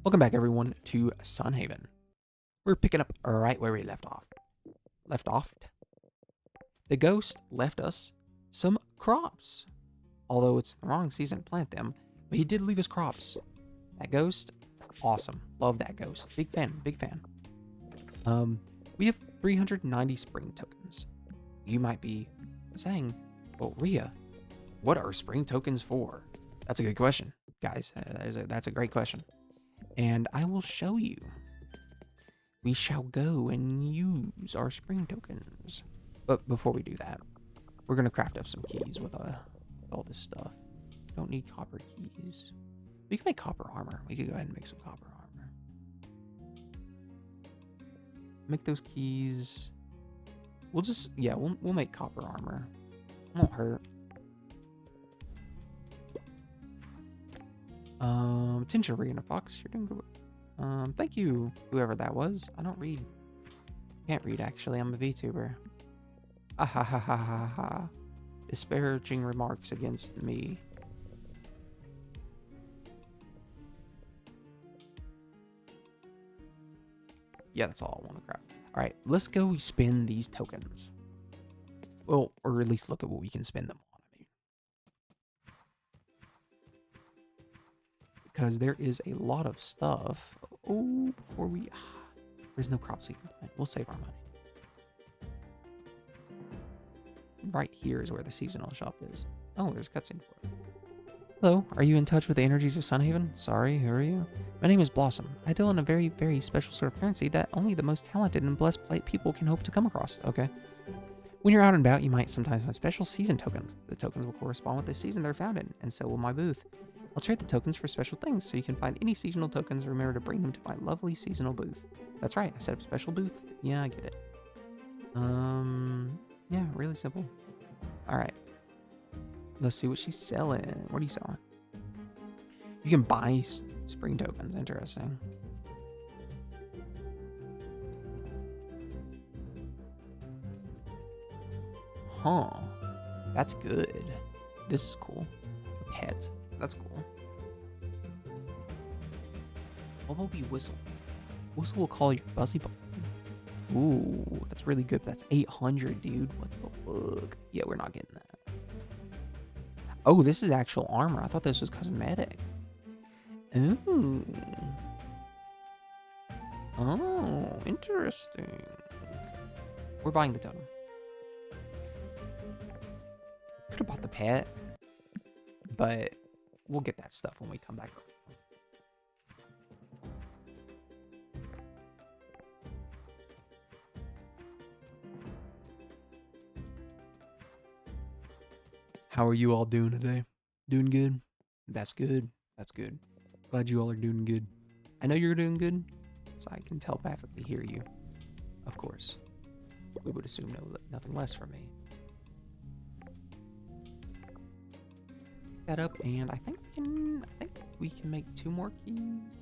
Welcome back, everyone, to Sunhaven. We're picking up right where we left off. The ghost left us some crops. Although it's the wrong season to plant them, but he did leave us crops. That ghost, awesome. Love that ghost. Big fan, big fan. We have 390 spring tokens. You might be saying, well, Rhea, what are spring tokens for? That's a good question, guys. That's a great question. And I will show you. We shall go and use our spring tokens. But before we do that, we're going to craft up some keys with all this stuff. Don't need copper keys. We can make copper armor. We could go ahead and make some copper armor. Make those keys. We'll just, yeah, we'll make copper armor. Won't hurt. Attention, Rhea Fox, you're doing good. Thank you, whoever that was. I don't read. Can't read, actually. I'm a VTuber. Ah ha ha ha ha ha. Disparaging remarks against me. Yeah, that's all I want to grab. All right, let's go spend these tokens. Well, or at least look at what we can spend them on. I mean, because there is a lot of stuff. Oh, before we, there's no crops we can plant. We'll save our money. Right here is where the seasonal shop is. Oh, there's a cutscene for it. Hello, are you in touch with the energies of Sunhaven? Sorry, who are you? My name is Blossom. I deal in a very, very special sort of currency that only the most talented and blessed people can hope to come across, okay? When you're out and about, you might sometimes find special season tokens. The tokens will correspond with the season they're found in, and so will my booth. I'll trade the tokens for special things, so you can find any seasonal tokens and remember to bring them to my lovely seasonal booth. That's right, I set up a special booth. Yeah, I get it. Yeah, really simple. All right. Let's see what she's selling. What are you selling? You can buy spring tokens. Interesting. Huh. That's good. This is cool. A pet. That's cool. What will be Whistle? Whistle will call your Buzzy Ball. Ooh, that's really good. That's 800, dude. What the fuck? Yeah, we're not getting that. Oh, this is actual armor. I thought this was cosmetic. Ooh. Oh, interesting. We're buying the totem. Could have bought the pet, but we'll get that stuff when we come back. How are you all doing today? Doing good? That's good. That's good. Glad you all are doing good. I know you're doing good, so I can telepathically hear you. Of course. We would assume nothing less from me. Pick that up, and I think we can make 2 more keys.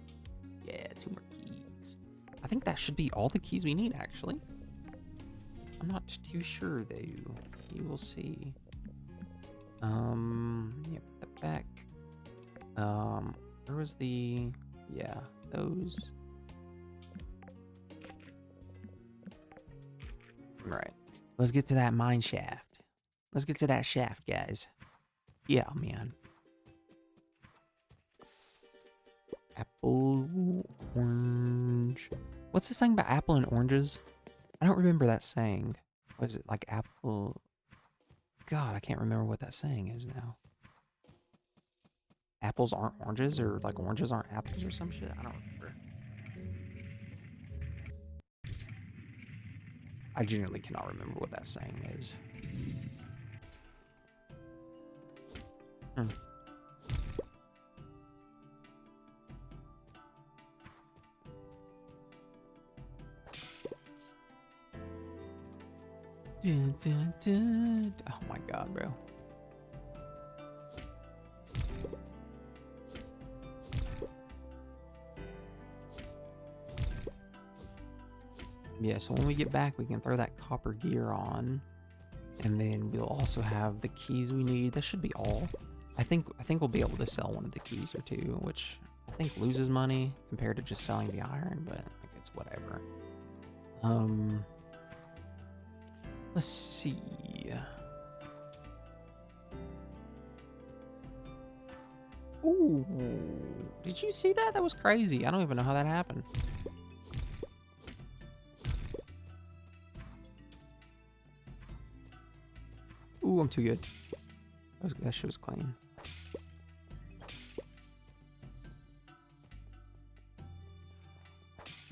Yeah, 2 more keys. I think that should be all the keys we need, actually. I'm not too sure, though. You will see. Yeah, put that back. Where was the, yeah, those. Right. Let's get to that mine shaft. Let's get to that shaft, guys. Yeah, man. Apple, orange. What's the saying about apple and oranges? I don't remember that saying. What is it, like apple? God, I can't remember what that saying is now. Apples aren't oranges, or like oranges aren't apples or some shit? I don't remember. I genuinely cannot remember what that saying is. Dun, dun, dun. Oh my god, bro. Yeah, so when we get back, we can throw that copper gear on, and then we'll also have the keys we need. That should be all. I think we'll be able to sell one of the keys or two, which I I think loses money compared to just selling the iron, but I think it's whatever. Let's see. Ooh, did you see that? That was crazy. I don't even know how that happened. Ooh, I'm too good. That shit was clean.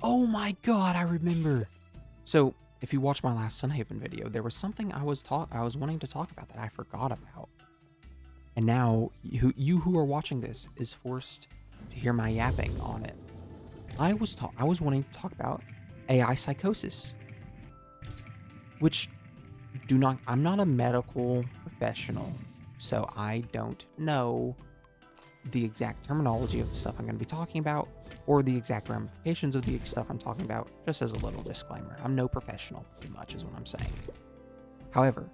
Oh my god, I remember. So, if you watch my last Sunhaven video, there was something I was wanting to talk about that I forgot about. And now, you who are watching this is forced to hear my yapping on it. I was wanting to talk about AI psychosis. Which, I'm not a medical professional, so I don't know the exact terminology of the stuff I'm going to be talking about, or the exact ramifications of the stuff I'm talking about, just as a little disclaimer. I'm no professional, pretty much is what I'm saying. However,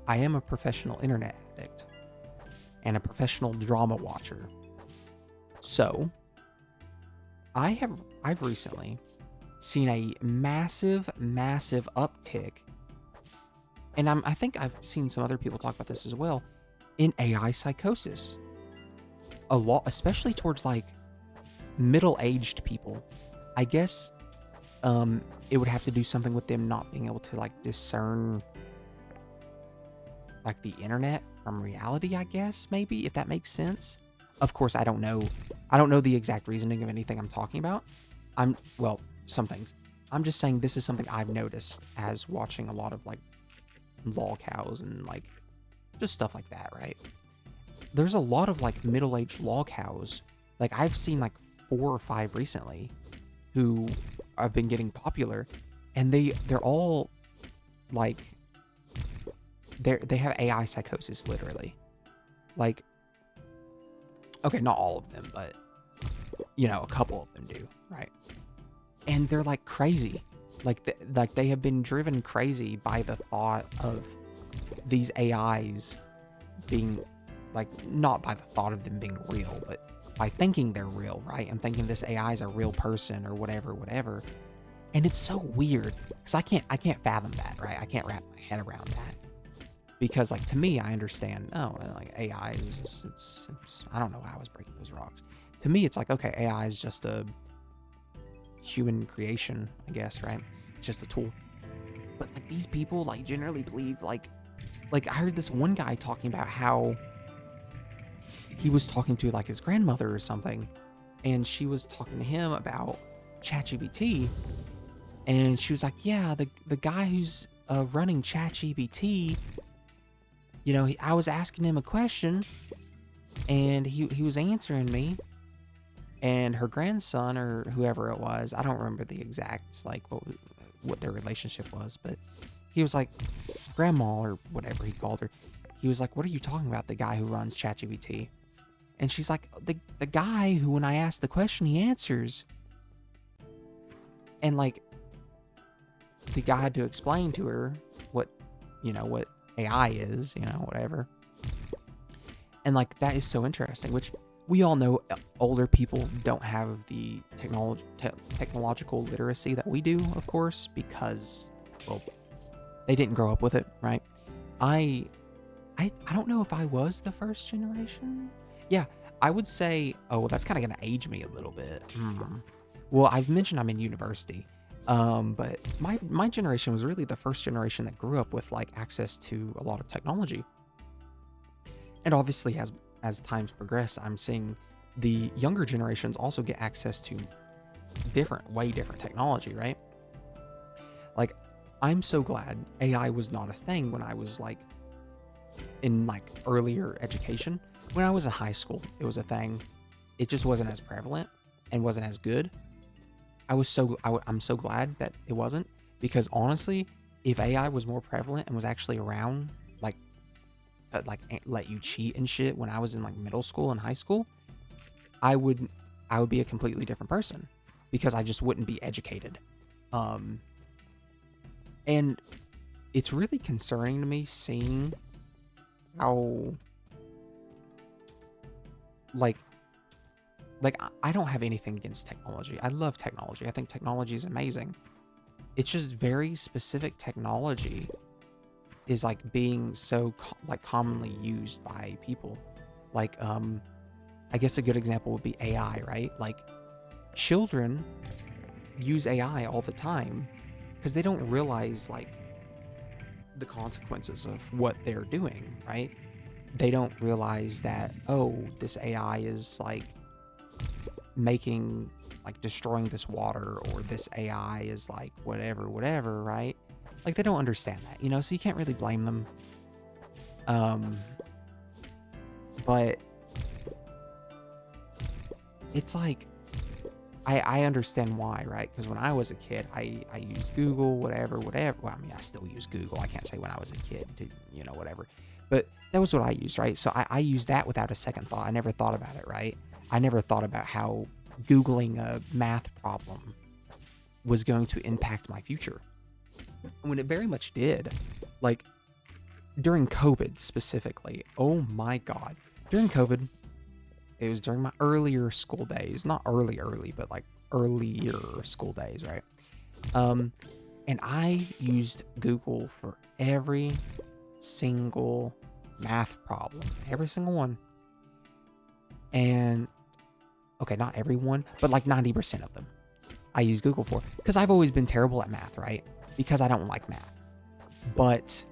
I am a professional internet addict, and a professional drama watcher. So, I've recently seen a massive uptick, and I think I've seen some other people talk about this as well, in AI psychosis. A lot, especially towards like middle-aged people. I guess it would have to do something with them not being able to like discern like the internet from reality, I guess, maybe, if that makes sense. Of course, I don't know the exact reasoning of anything I'm talking about. Well, some things. I'm just saying this is something I've noticed as watching a lot of like log cows and like just stuff like that, right? There's a lot of like middle-aged log cows. Like I've seen like 4 or 5 recently who have been getting popular, and they're all like they have AI psychosis, literally. Like, okay, not all of them, but you know, a couple of them do, right? And they're like crazy. Like they have been driven crazy by the thought of these AIs being like, not by the thought of them being real, but by thinking they're real, right? And thinking this AI is a real person or whatever. And it's so weird because I can't fathom that, right? I can't wrap my head around that, because like to me, I understand. Oh, like AI is just, it's I don't know how I was breaking those rocks. To me, it's like, okay, AI is just a human creation, I guess, right? It's just a tool. But like these people like generally believe like I heard this one guy talking about how he was talking to like his grandmother or something, and she was talking to him about ChatGPT, and she was like, yeah, the guy who's running ChatGPT, you know, I was asking him a question, and he was answering me, and her grandson or whoever it was, I don't remember the exact like what their relationship was, but he was like, grandma or whatever he called her, he was like, what are you talking about, the guy who runs ChatGPT? And she's like, the guy who, when I ask the question, he answers. And like, the guy had to explain to her what AI is, whatever. And like, that is so interesting, which we all know older people don't have the technological literacy that we do, of course, because, well, they didn't grow up with it, right? I don't know if I was the first generation. Yeah, I would say, oh, well, that's kind of going to age me a little bit. Well, I've mentioned I'm in university, but my generation was really the first generation that grew up with like access to a lot of technology. And obviously, as times progress, I'm seeing the younger generations also get access to way different technology, right? Like, I'm so glad AI was not a thing when I was like in like earlier education. When I was in high school, it was a thing. It just wasn't as prevalent and wasn't as good. I'm so glad that it wasn't, because honestly, if AI was more prevalent and was actually around, like to like let you cheat and shit when I was in like middle school and high school, I would be a completely different person, because I just wouldn't be educated. And it's really concerning to me seeing how like like, I don't have anything against technology. I love technology. I think technology is amazing. It's just very specific technology is like being so like commonly used by people. Like, I guess a good example would be AI, right? Like, children use AI all the time because they don't realize like the consequences of what they're doing, right? They don't realize that, oh, this AI is like making, like, destroying this water, or this AI is like whatever, right? Like, they don't understand that, you know, so you can't really blame them. But it's like, I understand why, right? Because when I was a kid, I used Google, whatever. Well, I mean, I still use Google. I can't say when I was a kid, you know, whatever. But that was what I used, right? So I used that without a second thought. I never thought about it, right? I never thought about how Googling a math problem was going to impact my future. When it very much did. Like, during COVID specifically, oh my God. During COVID, it was during my earlier school days. Not early, but like earlier school days, right? And I used Google for every single math problem. Every single one. And, okay, not every one, but like 90% of them I use Google for. Because I've always been terrible at math, right? Because I don't like math. But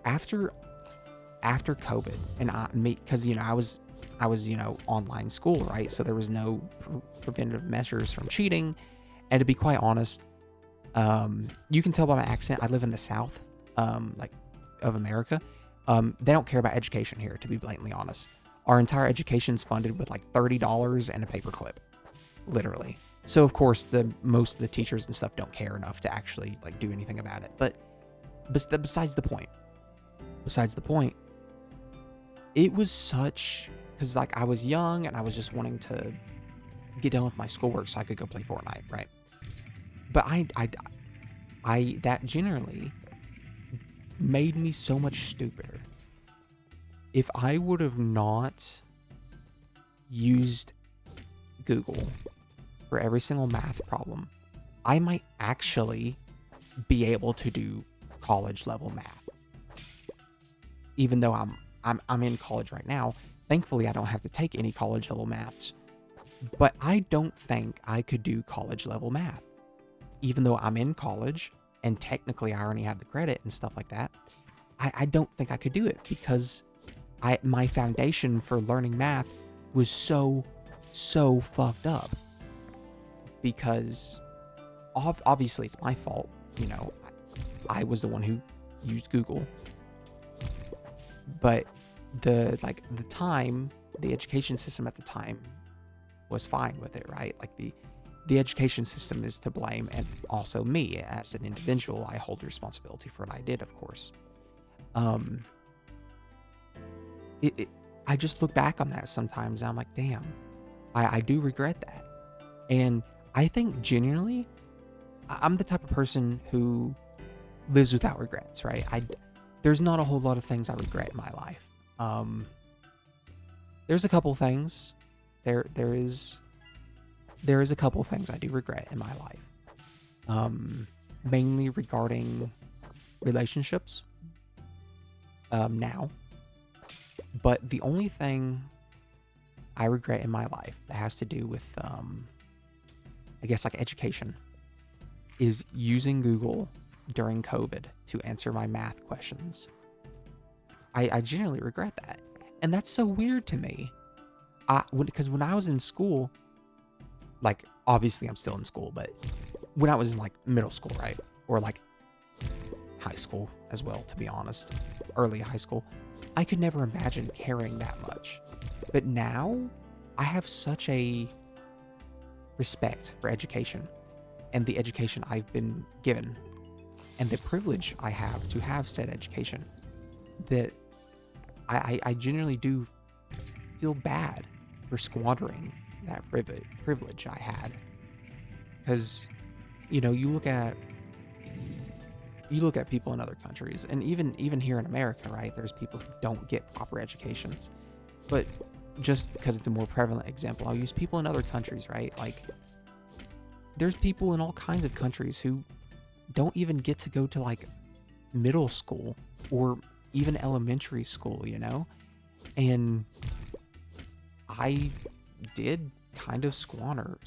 after COVID, and because, you know, I was, you know, online school, right? So there was no preventative measures from cheating. And to be quite honest, you can tell by my accent, I live in the South, like, of America. They don't care about education here, to be blatantly honest. Our entire education's funded with like $30 and a paperclip, literally. So of course, most of the teachers and stuff don't care enough to actually like do anything about it. But besides the point, it was such, because like I was young and I was just wanting to get done with my schoolwork so I could go play Fortnite, right? But I that generally made me so much stupider. If I would have not used Google for every single math problem, I might actually be able to do college level math. Even though I'm in college right now, thankfully I don't have to take any college level maths. But I don't think I could do college level math. Even though I'm in college and technically I already have the credit and stuff like that, I don't think I could do it because my foundation for learning math was so fucked up. Because obviously it's my fault, you know, I was the one who used Google. But the education system at the time was fine with it, right? Like the education system is to blame, and also me as an individual, I hold responsibility for what I did, of course. I just look back on that sometimes and I'm like, damn, I do regret that. And I think genuinely, I'm the type of person who lives without regrets, right? There's not a whole lot of things I regret in my life. There's a couple things. There is a couple things I do regret in my life. Mainly regarding relationships. Now. But the only thing I regret in my life that has to do with, I guess, like education, is using Google during COVID to answer my math questions. I genuinely regret that. And that's so weird to me. Because when I was in school, like, obviously I'm still in school, but when I was in like middle school, right? Or like high school as well, to be honest, early high school, I could never imagine caring that much. But now I have such a respect for education and the education I've been given and the privilege I have to have said education that I genuinely do feel bad for squandering that privilege I had. Because, you know, you look at people in other countries, and even here in America, right? There's people who don't get proper educations. But just because it's a more prevalent example, I'll use people in other countries, right? Like, there's people in all kinds of countries who don't even get to go to like middle school or even elementary school, you know? And I did kind of squander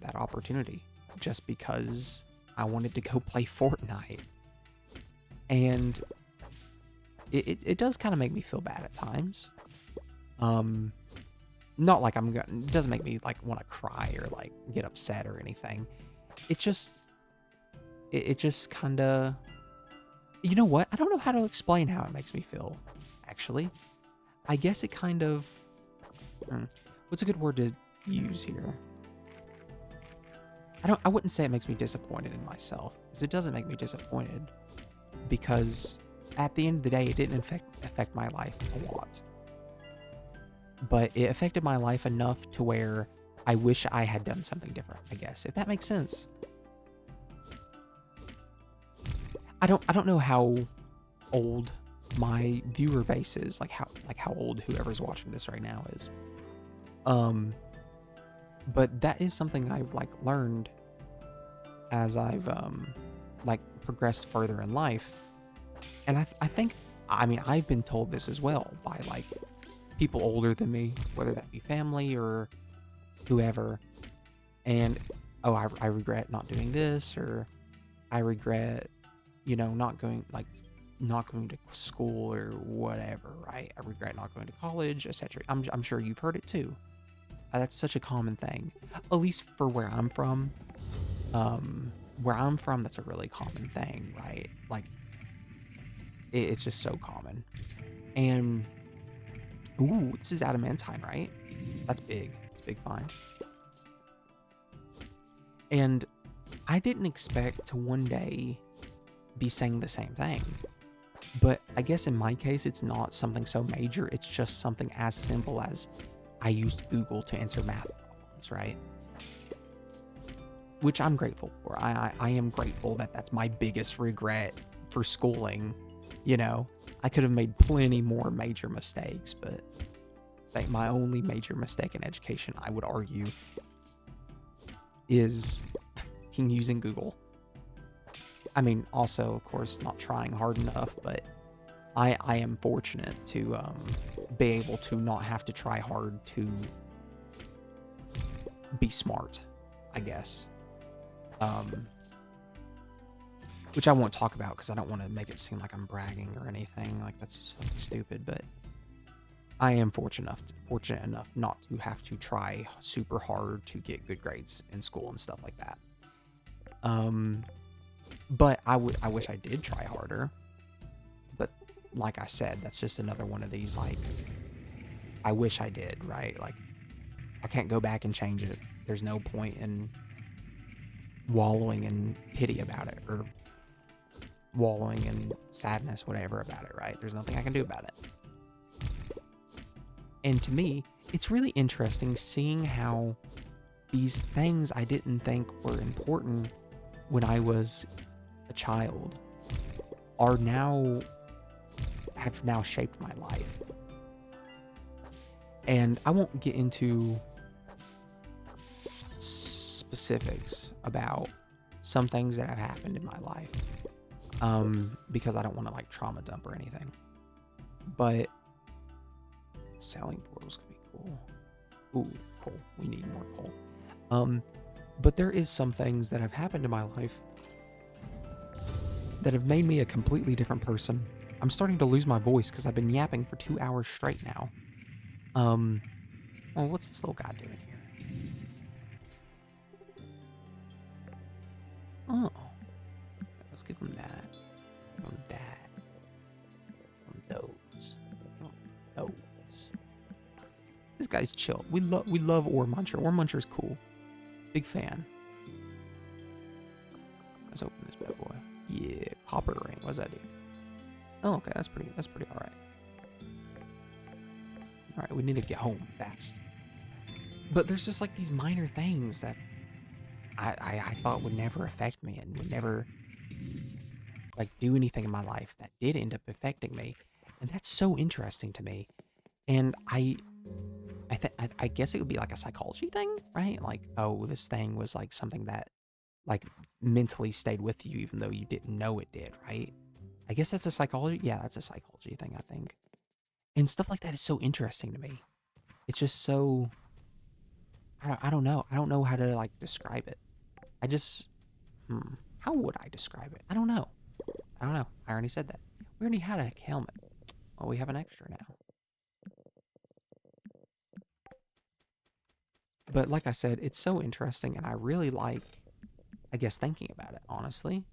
that opportunity just because I wanted to go play Fortnite. And it does kind of make me feel bad at times. Not like it doesn't make me like want to cry or like get upset or anything. It just kind of, you know what? I don't know how to explain how it makes me feel, actually. I guess it kind of, what's a good word to use here? I wouldn't say it makes me disappointed in myself, because it doesn't make me disappointed, because at the end of the day, it didn't affect my life a lot. But it affected my life enough to where I wish I had done something different, I guess, if that makes sense. I don't know how old my viewer base is, like how old whoever's watching this right now is. But that is something I've like learned as I've like progressed further in life. And I think, I mean, I've been told this as well by like people older than me, whether that be family or whoever. And, oh, I regret not doing this, or I regret, you know, not going to school or whatever, right? I regret not going to college, etc. I'm sure you've heard it too. That's such a common thing, at least for where I'm from. That's a really common thing, right? Like, it's just so common. And, ooh, this is adamantine, right? That's big. It's a big find. And I didn't expect to one day be saying the same thing. But I guess in my case, it's not something so major. It's just something as simple as I used Google to answer math problems, right? Which I'm grateful for. I am grateful that that's my biggest regret for schooling. You know, I could have made plenty more major mistakes, but like my only major mistake in education, I would argue, is using Google. I mean, also, of course, not trying hard enough, but I am fortunate to be able to not have to try hard to be smart, I guess. Which I won't talk about because I don't want to make it seem like I'm bragging or anything. Like, that's just fucking stupid, but I am fortunate enough not to have to try super hard to get good grades in school and stuff like that. But I wish I did try harder. But like I said, that's just another one of these, like, I wish I did, right? Like, I can't go back and change it. There's no point in wallowing in pity about it, or wallowing in sadness, whatever about it, right? There's nothing I can do about it. And to me, it's really interesting seeing how these things I didn't think were important when I was a child have now shaped my life. And I won't get into specifics about some things that have happened in my life, because I don't want to like trauma dump or anything. But selling portals could be cool. Ooh, coal. We need more coal. But there is some things that have happened in my life that have made me a completely different person. I'm starting to lose my voice because I've been yapping for 2 hours straight now. Well, what's this little guy doing here? Oh, let's give him that. Give him that. Give him those. Give him those. This guy's chill. We love Ore Muncher. Ore Muncher's cool. Big fan. Let's open this bad boy. Yeah, copper ring. What does that do? Oh, okay, that's pretty all right. All right, we need to get home fast. But there's just like these minor things that I thought would never affect me and would never like do anything in my life that did end up affecting me. And that's so interesting to me. And I I guess it would be like a psychology thing, right? Like, oh, this thing was like something that like mentally stayed with you even though you didn't know it did, right? I guess that's a psychology. Yeah, that's a psychology thing, I think. And stuff like that is so interesting to me. It's just so I don't know. I don't know how to like describe it. I just how would I describe it? I don't know. I don't know. I already said that. We already had a helmet. Well, we have an extra now. But like I said, it's so interesting, and I really like, I guess, thinking about it, honestly.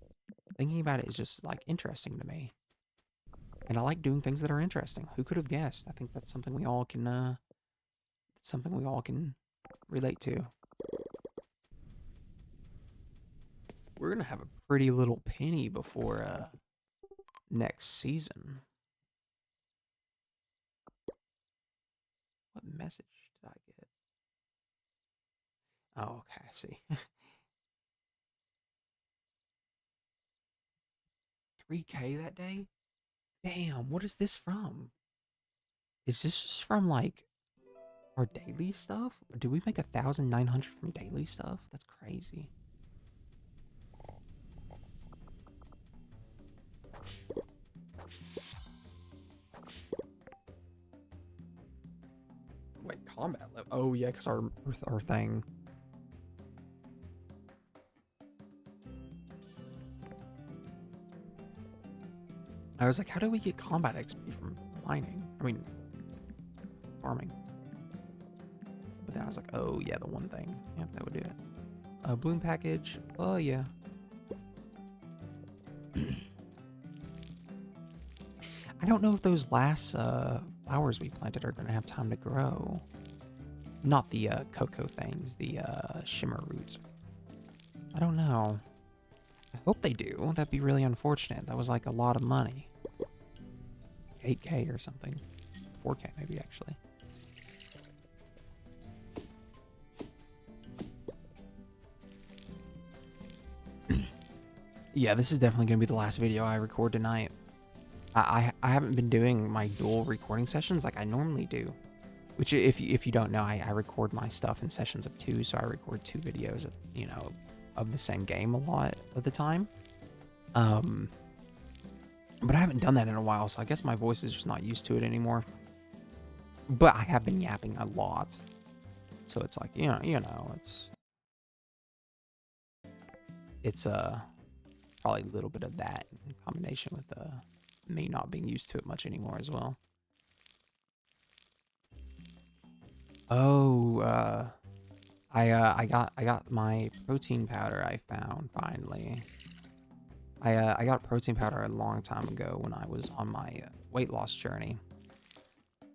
Thinking about it is just, like, interesting to me. And I like doing things that are interesting. Who could have guessed? I think that's something we all can, relate to. We're gonna have a pretty little penny before, next season. What message did I get? Oh, okay, I see. 3K that day? Damn, what is this from? Is this just from, like, our daily stuff? Or did we make 1,900 from daily stuff? That's crazy. Wait, combat level? Oh yeah, because our thing. I was like, how do we get combat XP from mining? I mean, farming. But then I was like, oh yeah, the one thing. Yep, that would do it. Bloom package. Oh yeah. I don't know if those last flowers we planted are going to have time to grow. Not the cocoa things, the shimmer roots. I don't know. I hope they do. That'd be really unfortunate. That was like a lot of money. 8K or something. 4K maybe, actually. Yeah, this is definitely going to be the last video I record tonight. I haven't been doing my dual recording sessions like I normally do. Which, if you don't know, I record my stuff in sessions of 2, so I record 2 videos, you know, of the same game a lot of the time. But I haven't done that in a while, so I guess my voice is just not used to it anymore. But I have been yapping a lot, so it's like, you know, it's probably a little bit of that in combination with me not being used to it much anymore as well. Oh, I got my protein powder I found finally. I got protein powder a long time ago when I was on my weight loss journey,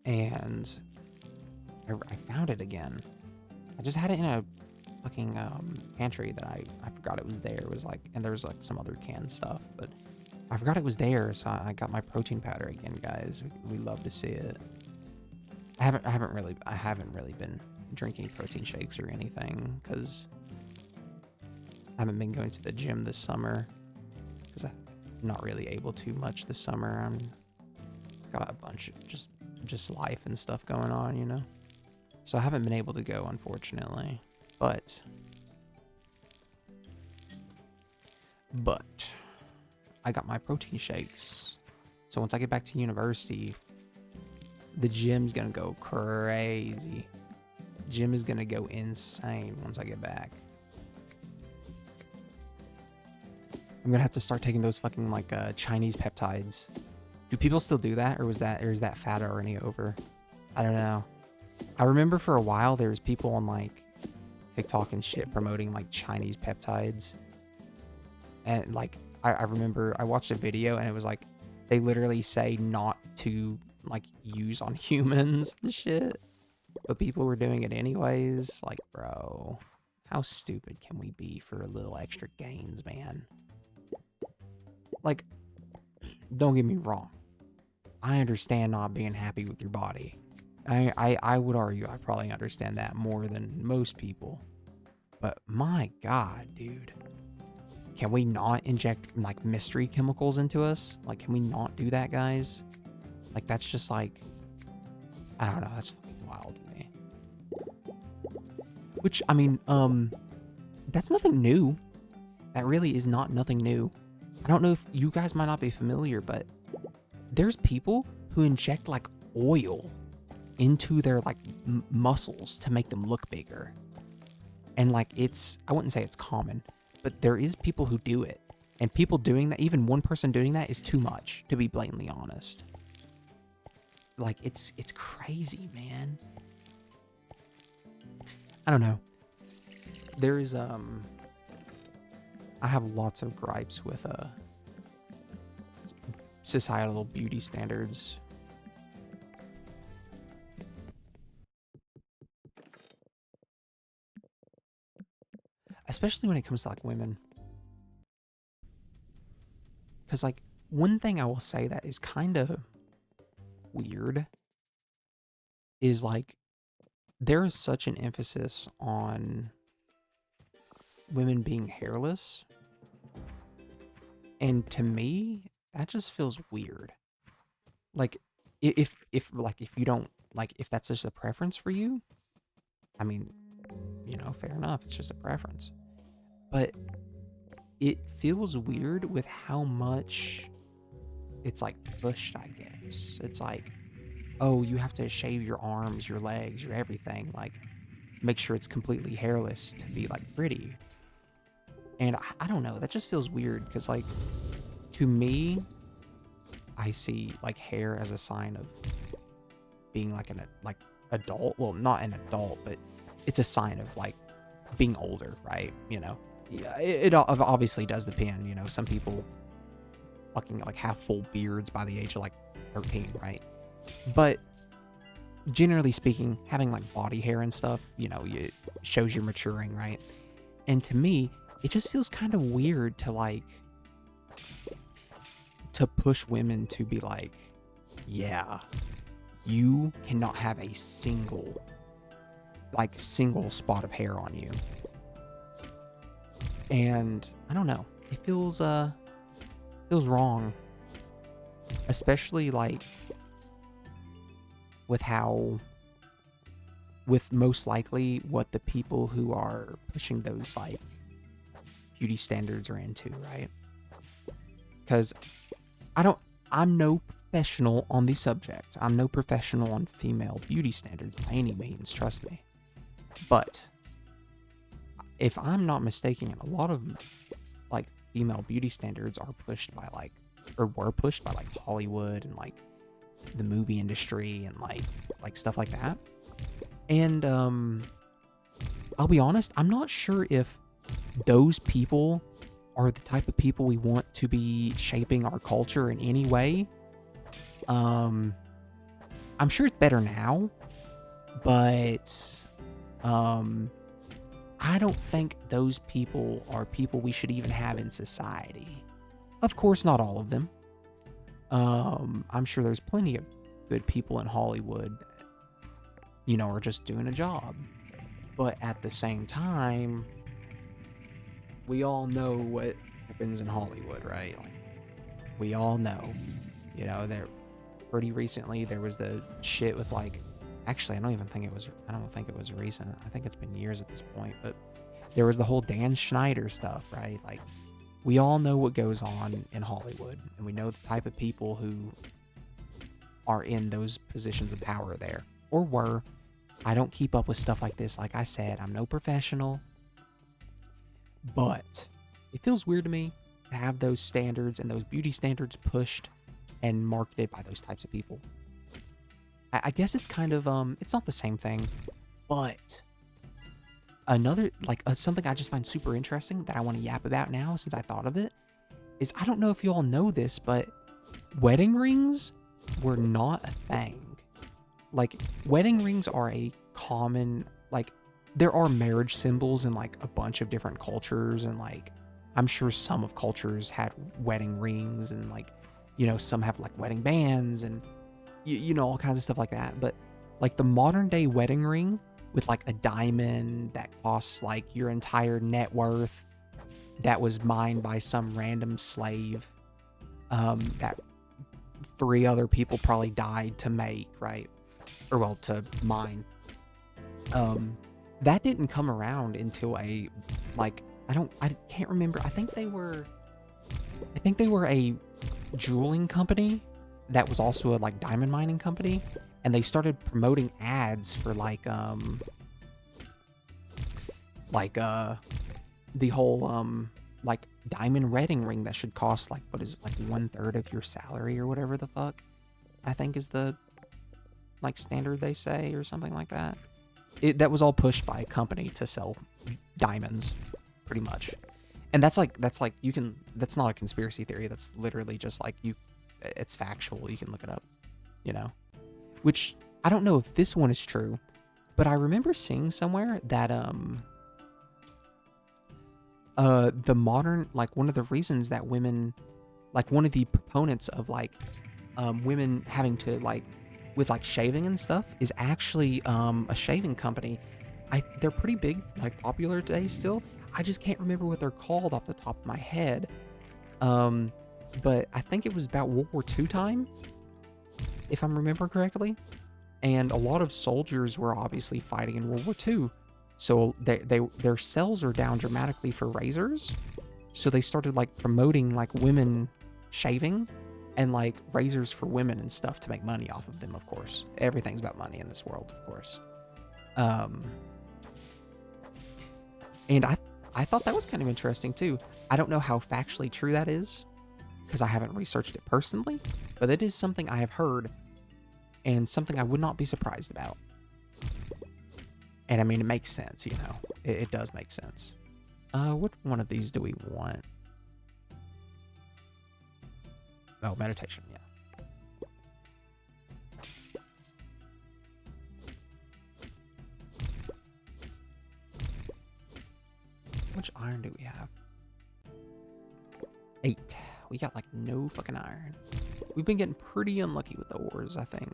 and I found it again. I just had it in a fucking pantry that I forgot it was there. It was like, and there was like some other canned stuff, but I forgot it was there, so I got my protein powder again, guys. We love to see it. I haven't really been drinking protein shakes or anything because I haven't been going to the gym this summer because I'm not really able to much this summer. I've got a bunch of just life and stuff going on, you know. So I haven't been able to go, unfortunately. But I got my protein shakes. So once I get back to university, the gym's gonna go crazy. Gym is gonna go insane once I get back. I'm gonna have to start taking those fucking like Chinese peptides. Do people still do that, or is that fad already over? I don't know. I remember for a while there was people on like TikTok and shit promoting like Chinese peptides, and like I remember I watched a video and it was like they literally say not to like use on humans and shit, but people were doing it anyways. Like, bro, how stupid can we be for a little extra gains, man? Like, don't get me wrong, I understand not being happy with your body. I would argue I probably understand that more than most people, but my god, dude, can we not inject like mystery chemicals into us? Like, can we not do that, guys? Like, that's just like, I don't know, that's fucking wild to me. Which, I mean, that's nothing new. That really is nothing new. I don't know if you guys might not be familiar, but there's people who inject like oil into their like muscles to make them look bigger. And like I wouldn't say it's common, but there is people who do it. And people doing that, even one person doing that is too much, to be blatantly honest. Like it's crazy, man. I don't know. There is I have lots of gripes with societal beauty standards. Especially when it comes to like women. Because like one thing I will say that is kind of weird is like there is such an emphasis on women being hairless. And to me, that just feels weird. Like if you don't like, if that's just a preference for you, I mean, you know, fair enough. It's just a preference. But it feels weird with how much it's like pushed, I guess. It's like, oh, you have to shave your arms, your legs, your everything. Like, make sure it's completely hairless to be like pretty. And I don't know. That just feels weird because like, to me, I see like hair as a sign of being like an adult. Well, not an adult, but it's a sign of like being older, right? You know, yeah, it obviously does depend. You know, some people fucking like have full beards by the age of like 13, right? But generally speaking, having like body hair and stuff, you know, it shows you're maturing, right? And to me, it just feels kind of weird to like to push women to be like, yeah, you cannot have a single spot of hair on you. And I don't know, it feels wrong, especially like with most likely what the people who are pushing those like beauty standards are into, right? Because I'm no professional on the subject. I'm no professional on female beauty standards by any means, trust me. But if I'm not mistaken, a lot of like female beauty standards are pushed by like, or were pushed by like Hollywood and like the movie industry and like stuff like that. And I'll be honest, I'm not sure if those people are the type of people we want to be shaping our culture in any way. I'm sure it's better now, but I don't think those people are people we should even have in society. Of course, not all of them. I'm sure there's plenty of good people in Hollywood that, you know, are just doing a job. But at the same time, we all know what happens in Hollywood, right? Like, we all know. You know, there pretty recently there was the shit with like, actually I don't think it was recent. I think it's been years at this point, but there was the whole Dan Schneider stuff, right? Like, we all know what goes on in Hollywood, and we know the type of people who are in those positions of power there, or were. I don't keep up with stuff like this. Like I said, I'm no professional. But it feels weird to me to have those standards and those beauty standards pushed and marketed by those types of people. I guess it's kind of, it's not the same thing, but another, like, something I just find super interesting that I want to yap about now since I thought of it is, I don't know if you all know this, but wedding rings were not a thing. Like, wedding rings are a common, like, there are marriage symbols in, like, a bunch of different cultures, and, like, I'm sure some of cultures had wedding rings, and, like, you know, some have, like, wedding bands, and, you know, all kinds of stuff like that, but, like, the modern-day wedding ring with, like, a diamond that costs, like, your entire net worth that was mined by some random slave, that 3 other people probably died to make, right? Or, well, to mine. that didn't come around until I can't remember. I think they were a jeweling company that was also a like diamond mining company, and they started promoting ads for the whole like diamond wedding ring that should cost like, what is it, like 1/3 of your salary or whatever the fuck, I think is the like standard they say, or something like that. That was all pushed by a company to sell diamonds, pretty much. And that's not a conspiracy theory. That's literally just like it's factual. You can look it up, you know. Which I don't know if this one is true, but I remember seeing somewhere that the modern, like, one of the reasons that women, like, one of the proponents of like women having to like with like shaving and stuff is actually a shaving company. They're pretty big, like popular today still. I just can't remember what they're called off the top of my head. But I think it was about World War II time, if I'm remembering correctly. And a lot of soldiers were obviously fighting in World War II. So their sales are down dramatically for razors. So they started like promoting like women shaving and like razors for women and stuff to make money off of them, of course. Everything's about money in this world, of course. And I thought that was kind of interesting too. I don't know how factually true that is, because I haven't researched it personally, but it is something I have heard and something I would not be surprised about. And I mean, it makes sense, you know. It does make sense. Which one of these do we want? Oh, meditation, yeah. Which iron do we have? 8. We got like no fucking iron. We've been getting pretty unlucky with the ores, I think.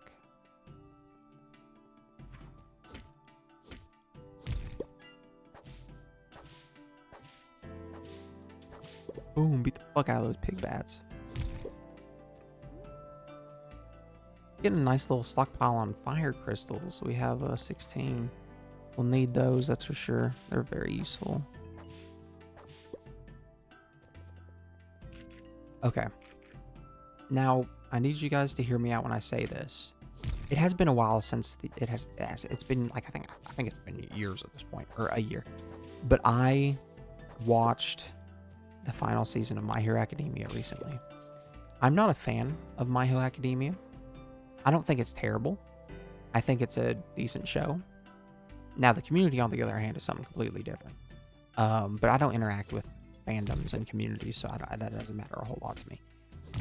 Boom, beat the fuck out of those pig bats. Getting a nice little stockpile on fire crystals. We have 16. We'll need those, that's for sure. They're very useful. Okay. Now, I need you guys to hear me out when I say this. It has been a while since it's been like, I think it's been years at this point, or a year. But I watched the final season of My Hero Academia recently. I'm not a fan of My Hero Academia. I don't think it's terrible. I think it's a decent show. Now, the community, on the other hand, is something completely different. But I don't interact with fandoms and communities, so that doesn't matter a whole lot to me.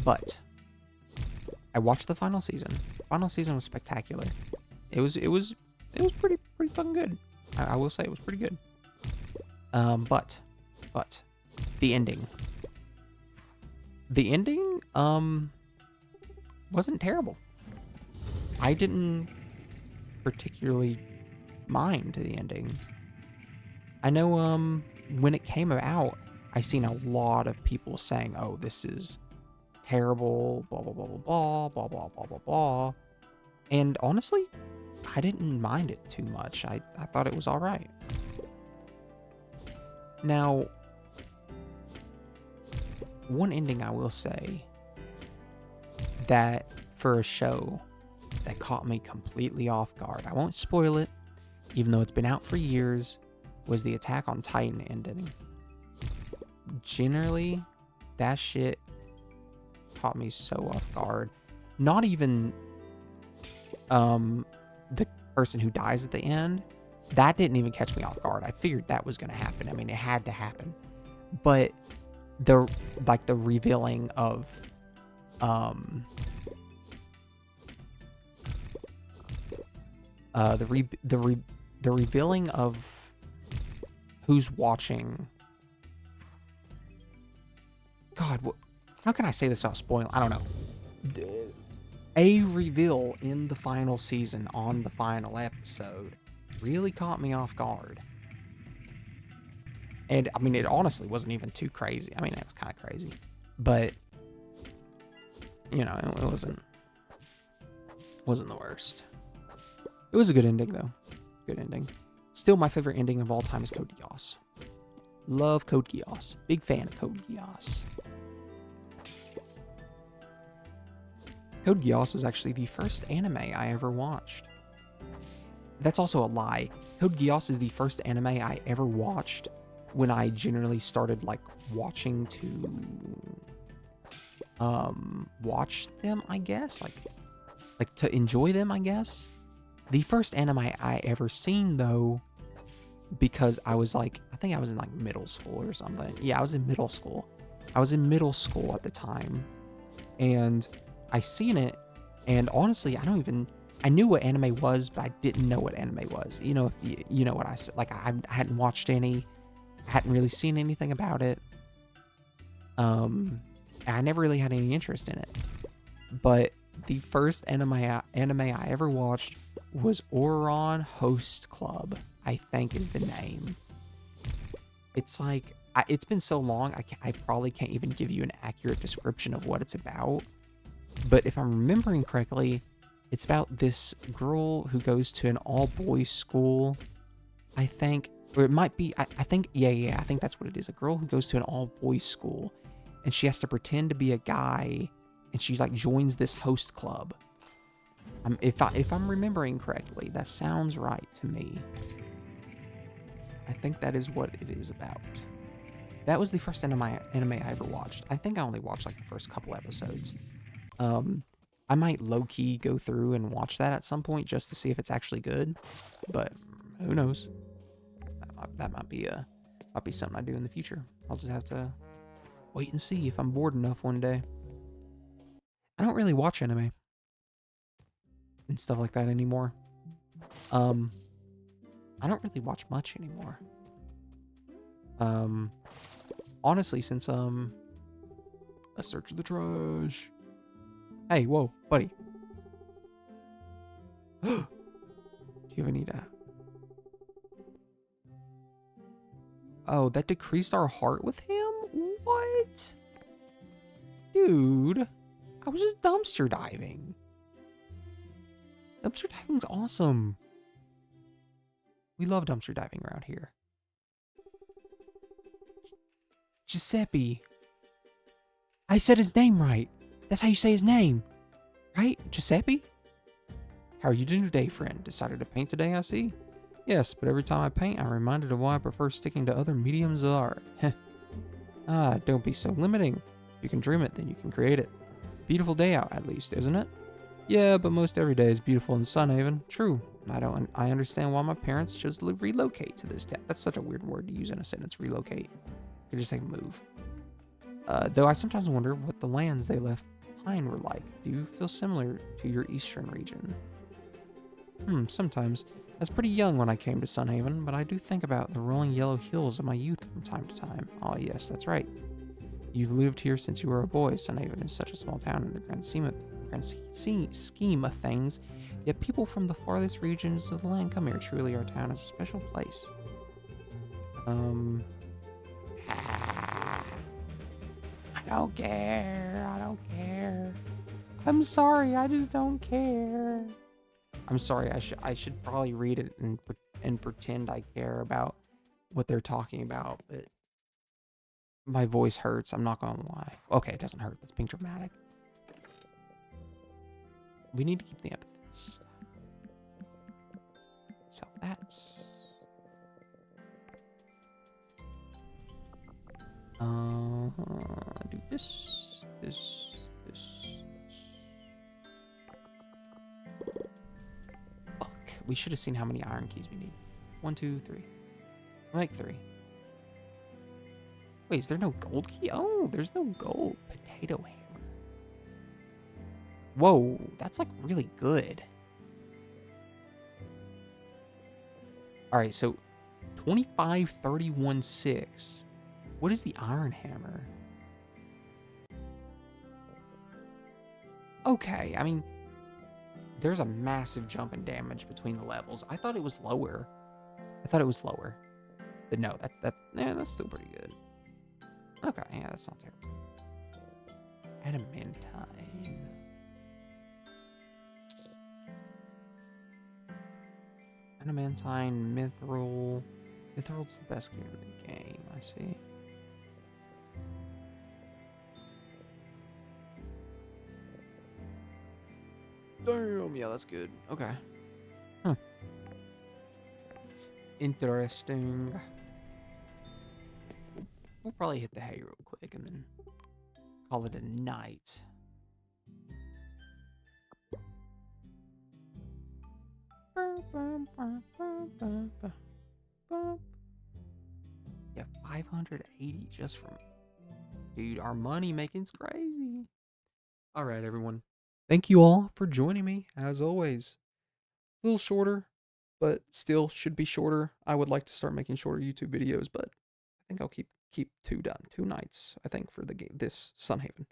But I watched the final season. Final season was spectacular. It was pretty fucking good. I will say it was pretty good. But the ending. The ending wasn't terrible. I didn't particularly mind the ending. I know when it came out, I seen a lot of people saying, "Oh, this is terrible, blah blah blah blah blah blah blah blah blah blah." And honestly, I didn't mind it too much. I thought it was all right. Now, one ending I will say that for a show that caught me completely off guard, I won't spoil it, even though it's been out for years, was the Attack on Titan ending. Generally, that shit caught me so off guard. Not even the person who dies at the end. That didn't even catch me off guard. I figured that was going to happen. I mean, it had to happen. But the revealing of the revealing of who's watching. God, how can I say this without spoiling? I don't know. A reveal in the final season on the final episode really caught me off guard. And I mean, it honestly wasn't even too crazy. I mean, it was kind of crazy, but you know, it wasn't the worst. It was a good ending though. Good ending. Still, my favorite ending of all time is Code Geass. Love Code Geass. Big fan of Code Geass. Code Geass is actually the first anime I ever watched. That's also a lie. Code Geass is the first anime I ever watched when I generally started like watching to watch them, I guess, like to enjoy them, I guess. The first anime I ever seen though, because I was like, I think I was in like middle school or something. Yeah, I was in middle school. I was in middle school at the time, and I seen it, and honestly, I knew what anime was, but I didn't know what anime was. You know, if you know what I said, like I hadn't watched any, I hadn't really seen anything about it. I never really had any interest in it. But the first anime I ever watched was Ouran Host Club, I think is the name. It's like, it's been so long, I probably can't even give you an accurate description of what it's about. But if I'm remembering correctly, it's about this girl who goes to an all-boys school, I think. Or it might be, I think, yeah, I think that's what it is. A girl who goes to an all-boys school, and she has to pretend to be a guy, and she like joins this host club. If I'm remembering correctly, that sounds right to me. I think that is what it is about. That was the first anime I ever watched. I think I only watched like the first couple episodes. I might low-key go through and watch that at some point just to see if it's actually good, but who knows? That might be something I do in the future. I'll just have to wait and see if I'm bored enough one day. I don't really watch anime and stuff like that anymore. I don't really watch much anymore. Honestly, since let's search the trash. Hey, whoa, buddy. Do you ever need a... Oh, that decreased our heart with him? What? Dude, I was just dumpster diving. Dumpster diving's awesome. We love dumpster diving around here. Giuseppe. I said his name right. That's how you say his name, right? Giuseppe? How are you doing today, friend? Decided to paint today, I see? Yes, but every time I paint, I'm reminded of why I prefer sticking to other mediums of art. Don't be so limiting. If you can dream it, then you can create it. Beautiful day out, at least, isn't it? Yeah, but most every day is beautiful in Sunhaven. True. I understand why my parents chose to relocate to this town. That's such a weird word to use in a sentence, relocate. You could just say move. Though I sometimes wonder what the lands they left behind were like. Do you feel similar to your eastern region? Sometimes. I was pretty young when I came to Sunhaven, but I do think about the rolling yellow hills of my youth from time to time. Oh yes, that's right. You've lived here since you were a boy. Sunhaven is such a small town in the grand scheme of things, yet people from the farthest regions of the land come here. Truly, our town is a special place. I don't care. I don't care. I'm sorry. I just don't care. I'm sorry. I should probably read it and pretend I care about what they're talking about, but my voice hurts. I'm not gonna lie. Okay, it doesn't hurt. That's being dramatic. We need to keep the amethyst. Sell that. Do this. Fuck. We should have seen how many iron keys we need. 1, 2, 3. We'll make 3. Wait, is there no gold key? Oh, there's no gold. Potato hammer. Whoa, that's like really good. Alright, so 25, 31, 6. What is the iron hammer? Okay, I mean, there's a massive jump in damage between the levels. I thought it was lower. But no, that's still pretty good. Okay, yeah, that's not terrible. Adamantine. Adamantine, Mithril. Mithril's the best gear in the game, I see. Damn, yeah, that's good. Okay. Huh. Interesting. We'll probably hit the hay real quick and then call it a night. Yeah, 580 just from... Dude, our money making's crazy. All right, everyone. Thank you all for joining me, as always. A little shorter, but still should be shorter. I would like to start making shorter YouTube videos, but I think I'll keep 2 done. 2 nights, I think, for the game, this Sunhaven.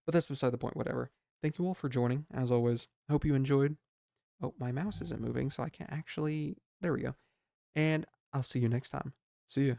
But that's beside the point, whatever. Thank you all for joining, as always. Hope you enjoyed. Oh, my mouse isn't moving, so I can't actually... There we go. And I'll see you next time. See ya.